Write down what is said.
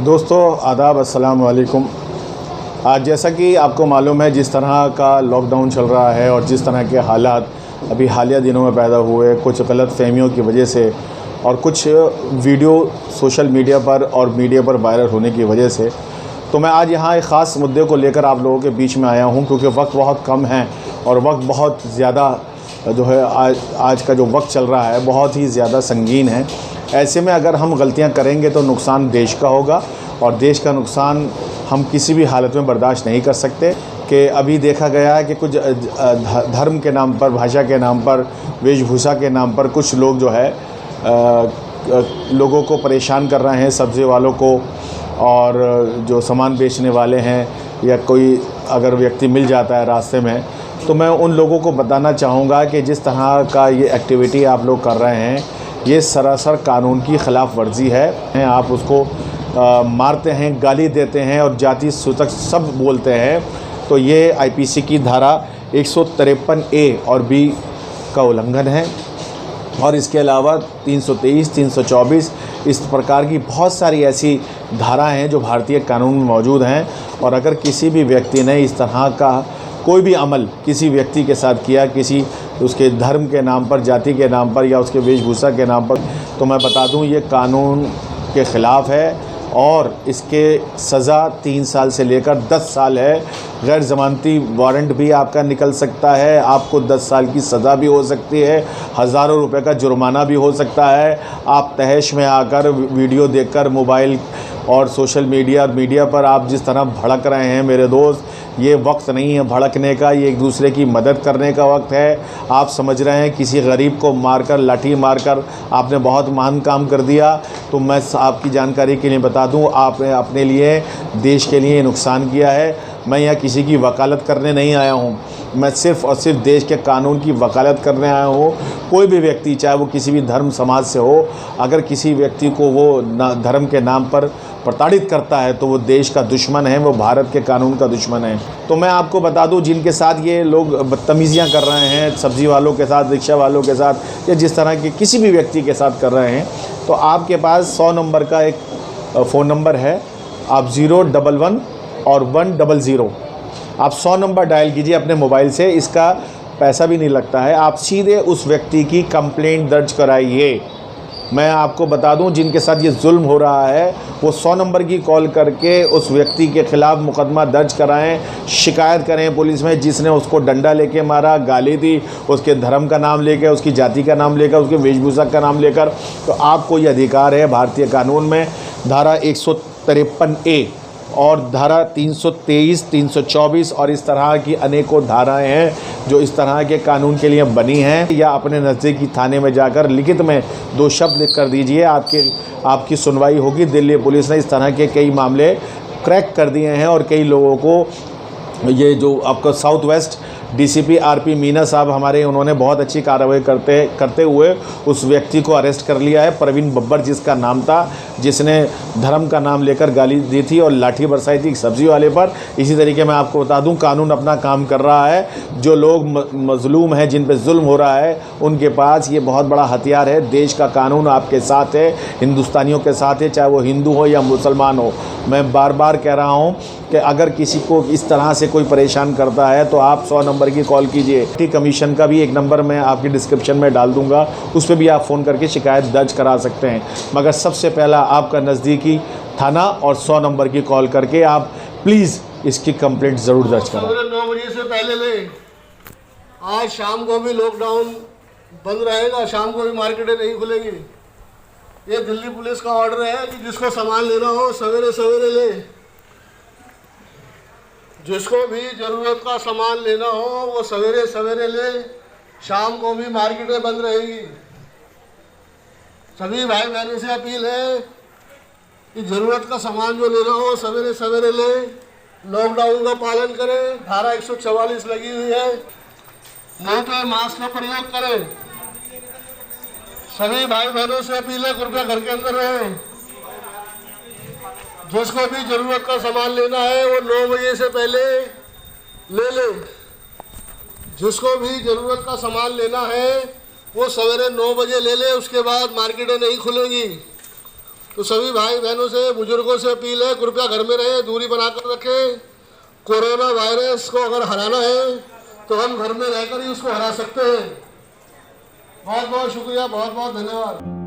दोस्तों आदाब, अस्सलाम वालेकुम। आज जैसा कि आपको मालूम है, जिस तरह का लॉकडाउन चल रहा है और जिस तरह के हालात अभी हालिया दिनों में पैदा हुए, कुछ गलत फहमियों की वजह से और कुछ वीडियो सोशल मीडिया पर और मीडिया पर वायरल होने की वजह से, तो मैं आज यहाँ एक ख़ास मुद्दे को लेकर आप लोगों के बीच में आया हूँ, क्योंकि वक्त बहुत कम है और वक्त बहुत ज़्यादा जो है आज का जो वक्त चल रहा है बहुत ही ज़्यादा संगीन है। ऐसे में अगर हम गलतियां करेंगे तो नुकसान देश का होगा और देश का नुकसान हम किसी भी हालत में बर्दाश्त नहीं कर सकते। कि अभी देखा गया है कि कुछ धर्म के नाम पर, भाषा के नाम पर, वेशभूषा के नाम पर कुछ लोग जो है लोगों को परेशान कर रहे हैं, सब्ज़ी वालों को, और जो सामान बेचने वाले हैं, या कोई अगर व्यक्ति मिल जाता है रास्ते में, तो मैं उन लोगों को बताना चाहूँगा कि जिस तरह का ये एक्टिविटी आप लोग कर रहे हैं, ये सरासर कानून की ख़िलाफ़ वर्जी है। आप उसको मारते हैं, गाली देते हैं और जाति सूचक सब बोलते हैं, तो ये आईपीसी की धारा 153A और B का उल्लंघन है। और इसके अलावा 323, 324 इस प्रकार की बहुत सारी ऐसी धाराएं हैं जो भारतीय कानून में मौजूद हैं। और अगर किसी भी व्यक्ति ने इस तरह का कोई भी अमल किसी व्यक्ति के साथ किया, किसी उसके धर्म के नाम पर, जाति के नाम पर या उसके वेशभूषा के नाम पर, तो मैं बता दूं ये कानून के ख़िलाफ़ है और इसके सज़ा 3 साल से लेकर 10 साल है। गैर ज़मानती वारंट भी आपका निकल सकता है, आपको 10 साल की सज़ा भी हो सकती है, हज़ारों रुपए का जुर्माना भी हो सकता है। आप तहश में आकर वीडियो देखकर मोबाइल और सोशल मीडिया पर आप जिस तरह भड़क रहे हैं मेरे दोस्त, ये वक्त नहीं है भड़कने का, ये एक दूसरे की मदद करने का वक्त है। आप समझ रहे हैं किसी गरीब को मारकर, लाठी मारकर आपने बहुत महान काम कर दिया, तो मैं आपकी जानकारी के लिए बता दूं, आपने अपने लिए, देश के लिए नुकसान किया है। मैं यहाँ किसी की वकालत करने नहीं आया हूँ, मैं सिर्फ़ और सिर्फ देश के कानून की वकालत करने आया हूँ। कोई भी व्यक्ति, चाहे वो किसी भी धर्म समाज से हो, अगर किसी व्यक्ति को वो धर्म के नाम पर प्रताड़ित करता है तो वो देश का दुश्मन है, वो भारत के कानून का दुश्मन है। तो मैं आपको बता दूं, जिनके साथ ये लोग बदतमीज़ियाँ कर रहे हैं, सब्ज़ी वालों के साथ, रिक्शा वालों के साथ, या जिस तरह के किसी भी व्यक्ति के साथ कर रहे हैं, तो आपके पास 100 नंबर का एक फ़ोन नंबर है। आप 011 और 100, आप 100 नंबर डायल कीजिए अपने मोबाइल से, इसका पैसा भी नहीं लगता है। आप सीधे उस व्यक्ति की कंप्लेंट दर्ज कराइए। मैं आपको बता दूं, जिनके साथ ये जुल्म हो रहा है वो 100 नंबर की कॉल करके उस व्यक्ति के ख़िलाफ़ मुकदमा दर्ज कराएं, शिकायत करें पुलिस में, जिसने उसको डंडा लेके मारा, गाली दी, उसके धर्म का नाम लेकर, उसकी जाति का नाम लेकर, उसके वेशभूषा का नाम लेकर। तो आपको ये अधिकार है भारतीय कानून में, धारा 153A और धारा 323, 324 और इस तरह की अनेकों धाराएं हैं जो इस तरह के कानून के लिए बनी हैं। या अपने नज़दीकी थाने में जाकर लिखित में 2 शब्द लिख कर दीजिए, आपकी सुनवाई होगी। दिल्ली पुलिस ने इस तरह के कई मामले क्रैक कर दिए हैं और कई लोगों को, ये जो आपका south west DCP RP Meena साहब हमारे, उन्होंने बहुत अच्छी कार्रवाई करते हुए उस व्यक्ति को अरेस्ट कर लिया है। प्रवीण बब्बर जिसका नाम था, जिसने धर्म का नाम लेकर गाली दी थी और लाठी बरसाई थी सब्ज़ी वाले पर। इसी तरीके मैं आपको बता दूं, कानून अपना काम कर रहा है। जो लोग मजलूम हैं, जिन पे जुल्म हो रहा है, उनके पास ये बहुत बड़ा हथियार है। देश का कानून आपके साथ है, हिंदुस्तानियों के साथ है, चाहे वो हिंदू हो या मुसलमान हो। मैं बार बार कह रहा हूँ कि अगर किसी को इस तरह से कोई परेशान करता है तो आप 100 नंबर की कॉल कीजिए। टी कमीशन का भी एक नंबर मैं आपकी डिस्क्रिप्शन में डाल दूंगा, उस पर भी आप फ़ोन करके शिकायत दर्ज करा सकते हैं। मगर सबसे पहला आपका नज़दीकी थाना और 100 नंबर की कॉल करके आप प्लीज़ इसकी कंप्लेंट ज़रूर दर्ज करें। 9 बजे से पहले ले। आज शाम को भी लॉकडाउन बंद रहेगा, शाम को भी मार्केटें नहीं खुलेंगी। ये दिल्ली पुलिस का ऑर्डर है कि जिसको सामान लेना हो सवेरे सवेरे ले। जिसको भी ज़रूरत का सामान लेना हो वो सवेरे सवेरे ले। शाम को भी मार्केटें बंद रहेगी। सभी भाई बहनों से अपील है कि ज़रूरत का सामान जो लेना हो सवेरे सवेरे ले। लॉकडाउन का पालन करें, धारा 144 लगी हुई है, नहीं तो मास्क का प्रयोग करें। सभी भाई बहनों से अपील है, कृपया घर के अंदर रहें। जिसको भी जरूरत का सामान लेना है वो 9 बजे से पहले ले ले। जिसको भी जरूरत का सामान लेना है वो सवेरे 9 बजे ले ले, उसके बाद मार्केटें नहीं खुलेंगी। तो सभी भाई बहनों से, बुजुर्गों से अपील है, कृपया घर में रहें, दूरी बनाकर रखें। कोरोना वायरस को अगर हराना है तो हम घर में रहकर ही उसको हरा सकते हैं। बहुत बहुत शुक्रिया, बहुत बहुत धन्यवाद।